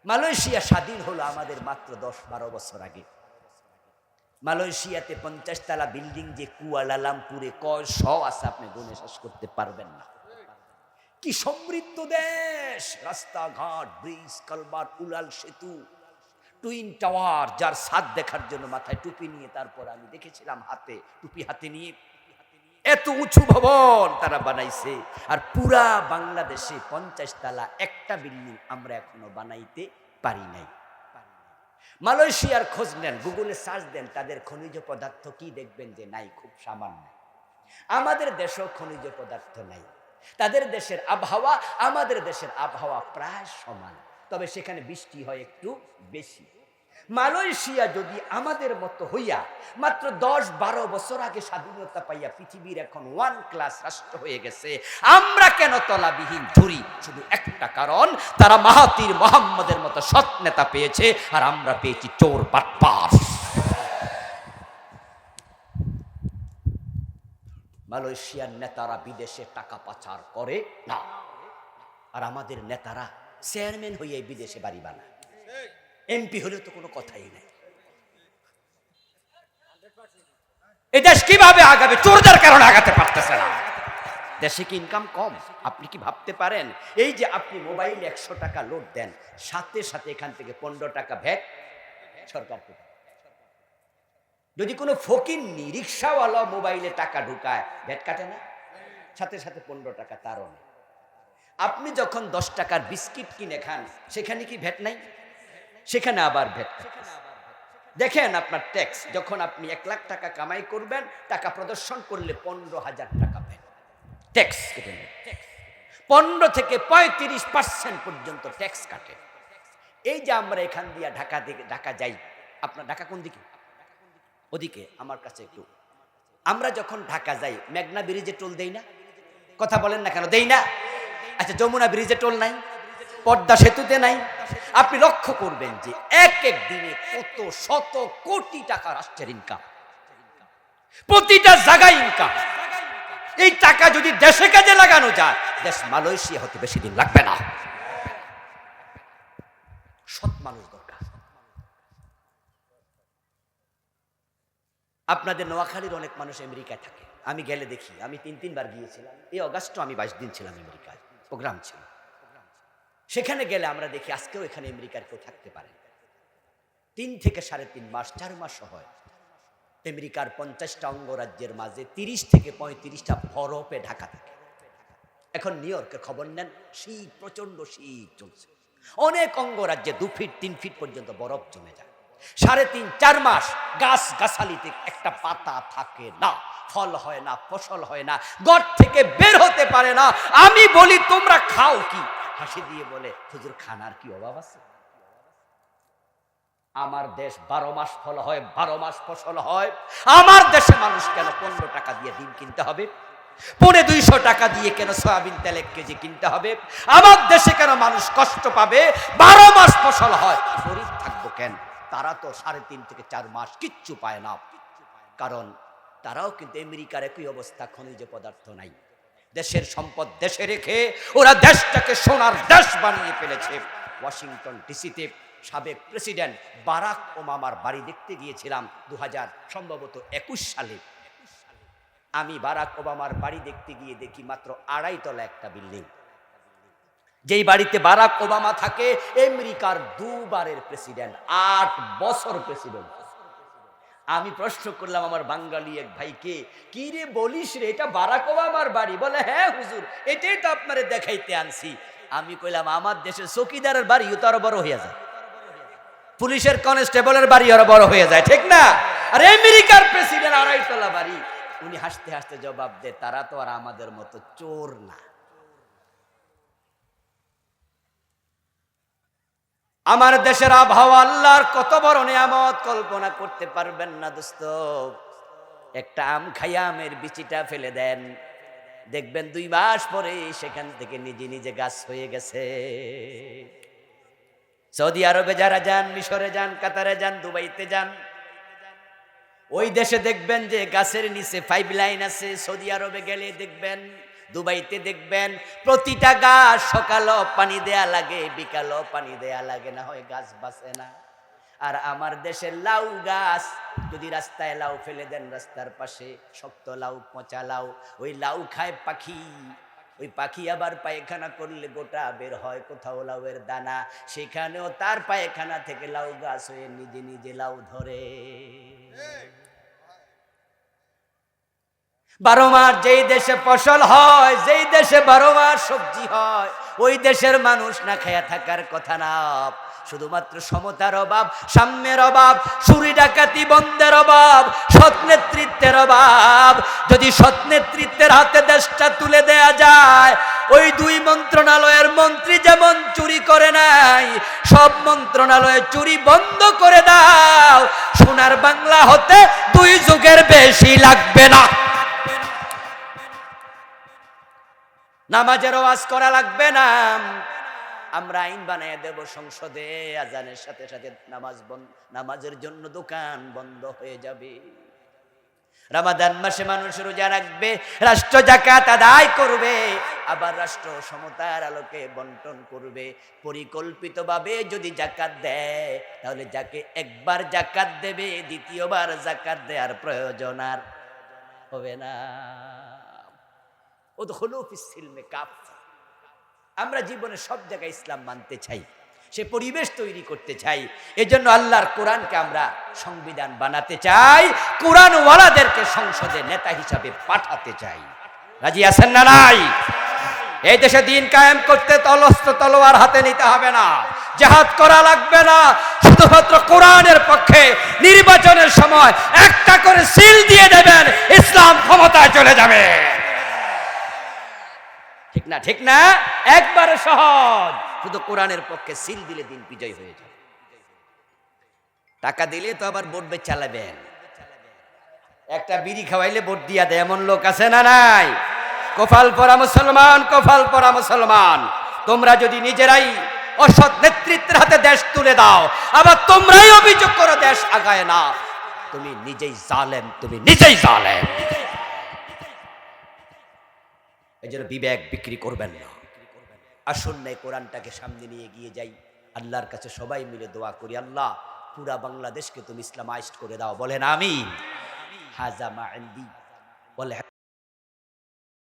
S1: মালয়েশিয়া স্বাধীন হলো আমাদের মাত্র 10-12 বছর আগে। মালয়েশিয়াতে 50 তলা বিল্ডিং যে কুয়ালালামপুরে কয় শ আছে আপনি গুণে শেষ করতে পারবেন না। কি সমৃদ্ধ দেশ! রাস্তাঘাট, ব্রিজ, কালভার্ট, উলাল সেতু, টুইন টাওয়ার, যার ছাদ দেখার জন্য মাথায় টুপি নিয়ে, তারপর আমি দেখেছিলাম হাতে টুপি হাতে নিয়ে এত উঁচু ভবন তারা বানাইছে। আর পুরা বাংলাদেশে 50 তলা একটা বিল্ডিং আমরা এখনো বানাইতে পারি নাই। মালয়েশিয়ার খোঁজ নেন, গুগলে সার্চ দেন, তাদের খনিজ পদার্থ কি দেখবেন যে নাই, খুব সামান্য। আমাদের দেশেও খনিজ পদার্থ নাই। তাদের দেশের আবহাওয়া আমাদের দেশের আবহাওয়া প্রায় সমান, তবে সেখানে বৃষ্টি হয় একটু বেশি। মালয়েশিয়া যদি আমাদের মতো হইয়া মাত্র 10-12 বছর আগে স্বাধীনতা পাইয়া পৃথিবীর এখন 1 ক্লাস রাষ্ট্র হয়ে গেছে, আমরা কেন তলাবিহীন ঝুরি? শুধু একটা কারণ, তারা মাহাতির মোহাম্মদের মতো সৎ নেতা পেয়েছে, আর আমরা পেয়েছি চোর বাটপার। মালয়েশিয়ার নেতারা বিদেশে টাকা পাচার করে না, আর আমাদের নেতারা চেয়ারম্যান হইয়া বিদেশে বাড়ি বানায়, এমপি হলে তো কোনো কথাই নাই। এই দেশ কিভাবে আগাবে? চোরদের কারণে আগাতে পারতেছে না। দেশে কি ইনকাম কম? আপনি কি ভাবতে পারেন এই যে আপনি মোবাইলে 100 টাকা লোড দেন, সাথে সাথে এখান থেকে 15 টাকা ভ্যাট সরকার থেকে। যদি কোনো ফকিন্নি রিক্সাওয়ালা মোবাইলে টাকা ঢুকায়, ভ্যাট কাটে না? সাথে সাথে 15 টাকা তারও নেই। আপনি যখন 10 টাকার বিস্কিট কিনে খান, সেখানে কি ভ্যাট নাই? সেখানে আবার ভ্যাট। দেখেন আপনার ট্যাক্স, যখন আপনি 1 লাখ টাকা কামাই করবেন, টাকা প্রদর্শন করলে 15,000 টাকা ভ্যাট ট্যাক্স কেটে নেবে। 15 থেকে 35% পর্যন্ত ট্যাক্স কাটে। এই যে আমরা এখান দিয়ে ঢাকা যাই, আপনার ঢাকা কোন দিকে? ওদিকে। আমার কাছে একটু, আমরা যখন ঢাকা যাই মেঘনা ব্রিজে টোল দেই না? কথা বলেন না কেন, দেই না? আচ্ছা, যমুনা ব্রিজে টোল নাই? পদ্মা সেতুতে নাই? আপনি লক্ষ্য করবেন যে এক এক দিনে কত শত কোটি টাকা রাষ্ট্রের ইনকাম, প্রতিটা জায়গায় ইনকাম। এই টাকা যদি দেশে কাজে লাগানো যায়, দেশ মালয়েশিয়া হতে বেশি দিন লাগবে না। সৎ মানুষ দরকার। আপনাদের নোয়াখালীর অনেক মানুষ আমেরিকায় থাকে, আমি গেলে দেখি। আমি 3 বার গিয়েছিলাম। এই অগাস্টে আমি 22 দিন ছিলাম আমেরিকায়, প্রোগ্রাম ছিল। সেখানে গেলে আমরা দেখি আজকেও এখানে আমেরিকার কেউ থাকতে পারে। 3 থেকে 3.5 মাস, 4 মাস হয় আমেরিকার 50টা অঙ্গরাজ্যের মাঝে 30 থেকে 35টা বরফে ঢাকা থাকে। এখন নিউ ইয়র্কের খবর নেন, শীত, প্রচন্ড শীত চলছে। অনেক অঙ্গরাজ্যে 2 ফিট 3 ফিট পর্যন্ত বরফ জমে যায়। 3.5-4 মাস গাছ গাছালিতে একটা পাতা থাকে না, ফল হয় না, ফসল হয় না, ঘর থেকে বের হতে পারে না। আমি বলি তোমরা খাও কি? হাসি দিয়ে বলে, হুজুর খানার কি অভাব আছে? আমার দেশ 12 মাস ফল হয়, 12 মাস ফসল হয়। আমার দেশে মানুষ কেন 15 টাকা দিয়ে ডিম কিনতে হবে? 250 টাকা দিয়ে কেন সয়াবিন তেল 1 কেজি কিনতে হবে? আমার দেশে কেন মানুষ কষ্ট পাবে? 12 মাস ফসল হয়, গরিব থাকবো কেন? তারা তো 3.5 থেকে 4 মাস কিচ্ছু পায় না, কারণ তারাও কিন্তু আমেরিকার একই অবস্থা, খনিজ পদার্থ নাই। দেশের সম্পদ দেশে রেখে ওরা দেশটাকে সোনার দেশ বানিয়ে ফেলেছে। ওয়াশিংটন ডিসিতে সাবেক প্রেসিডেন্ট বারাক ওবামার বাড়ি দেখতে গিয়েছিলাম 2021 সালে। আমি বারাক ওবামার বাড়ি দেখতে গিয়ে দেখি মাত্র 2.5 তলা একটা বিল্ডিং। যেই বাড়িতে বারাক ওবামা থাকে, আমেরিকার 2 বারের প্রেসিডেন্ট, 8 বছর প্রেসিডেন্ট। আমি প্রশ্ন করলাম আমার বাঙালি এক ভাইকে, কি রে বলিস রে, এটা বারাক ওবামার বাড়ি? বলে, হ্যাঁ হুজুর, এটাই তো আপনারে দেখাইতে আনছি। আমি কইলাম, আমার দেশের চৌকিদারের বাড়িও তো আরো বড় হয়ে যায়, পুলিশের কনস্টেবলের বাড়ি আরো বড় হয়ে যায়, ঠিক না? আর আমেরিকার প্রেসিডেন্ট 2.5 তলা বাড়ি। উনি হাসতে হাসতে জবাব দেয়, তারা তো আর আমাদের মতো চোর না। আমার দেশের আবহাওয়া আল্লাহর কত বড় নিয়ামত, কল্পনা করতে পারবেন না দোস্ত। একটা আম খাইয়া আমের বিচিটা ফেলে দেন, দেখবেন 2 মাস পরে সেখান থেকে নিজে নিজে গাছ হয়ে গেছে। সৌদি আরবে যারা যান, মিশরে যান, কাতারে যান, দুবাইতে যান, ওই দেশে দেখবেন যে গাছের নিচে 5 লাইন আছে। সৌদি আরবে গেলে দেখবেন, দুবাইতে দেখবেন, প্রতিটা গাছ সকালও পানি দেয়া লাগে, বিকালও পানি দেয়া লাগে, না হয় গাছ বাঁচে না। আর আমার দেশের লাউ গাছ, যদি রাস্তায় লাউ ফেলে দেন, রাস্তার পাশে শক্ত লাউ, পচা লাউ, ওই লাউ খায় পাখি। ওই পাখি আবার পায়খানা করলে গোটা বের হয় কোথাও লাউয়ের দানা, সেখানেও তার পায়খানা থেকে লাউ গাছ হয়ে নিজে নিজে লাউ ধরে। 12 মাস যেই দেশে ফসল হয়, যেই দেশে 12 মাস সবজি হয়, ওই দেশের মানুষ না খায়া থাকার কথা না। শুধুমাত্র সমতার অভাব, সাম্যের অভাব, চুরি ডাকাতি বন্ধের অভাব, সৎ নেতৃত্বের অভাব। যদি সৎ নেতৃত্বের হাতে দেশটা তুলে দেয়া যায়, ওই 2 মন্ত্রণালয়ের মন্ত্রী যেমন চুরি করে নাই, সব মন্ত্রণালয়ে চুরি বন্ধ করে দাও, সোনার বাংলা হতে 2 যুগের বেশি লাগবে না। নামাজের ওয়াজ করা লাগবে না, আমরা আইন বানিয়ে দেব সংসদে, আজানের সাথে সাথে নামাজের জন্য দোকান বন্ধ হয়ে যাবে। রমাদান মাসে মানুষ রোজা রাখবে, রাষ্ট্র যাকাত আদায় করবে, আবার রাষ্ট্র সমতার আলোকে বন্টন করবে। পরিকল্পিতভাবে যদি যাকাত দেয়, তাহলে যাকে একবার যাকাত দেবে, দ্বিতীয়বার যাকাত দেওয়ার প্রয়োজন আর হবে না। উদখুলু ফিস সিলমি কাফা। আমরা জীবনে সব জায়গায় ইসলাম মানতে চাই, সে পরিবেশ তৈরি করতে চাই। এজন্য আল্লাহর কোরআনকে আমরা সংবিধান বানাতে চাই, কোরআনওয়ালাদেরকে সংসদে নেতা হিসাবে পাঠাতে চাই। রাজি আছেন না নাই? এই দেশে দিন কায়েম করতে অস্ত্র তলোয়ার হাতে নিতে হবে না, জিহাদ করা লাগবে না, শুধুমাত্র কোরআনের পক্ষে নির্বাচনের সময় একটা করে সিল দিয়ে দেবেন, ইসলাম ক্ষমতায় চলে যাবে। ঠিক না? ঠিক না? একবারে সহজ, শুধু কোরআনের পক্ষে সিল দিলে দিন বিজয় হয়ে যাবে। টাকা দিলে তো আবার ভোট বেচ চালাবেন, একটা বিড়ি খাওয়াইলে ভোট দিয়া দেয় এমন লোক আছে না নাই? কপাল পরা মুসলমান, কপাল পরা মুসলমান। তোমরা যদি নিজেরাই অসৎ নেতৃত্বের হাতে দেশ তুলে দাও, আবার তোমরাই অভিযোগ করো দেশ আগায় না, তুমি নিজেই জালেম, তুমি নিজেই জালেম। এই জন্য বিবেক বিক্রি করবেন না। আসুন না কোরআনটাকে সামনে নিয়ে গিয়ে যাই, আল্লাহর কাছে সবাই মিলে দোয়া করি, আল্লাহ পুরা বাংলাদেশকে তুমি ইসলামাইজড করে দাও। বলেন আমিন। হাজা মা ইনদি।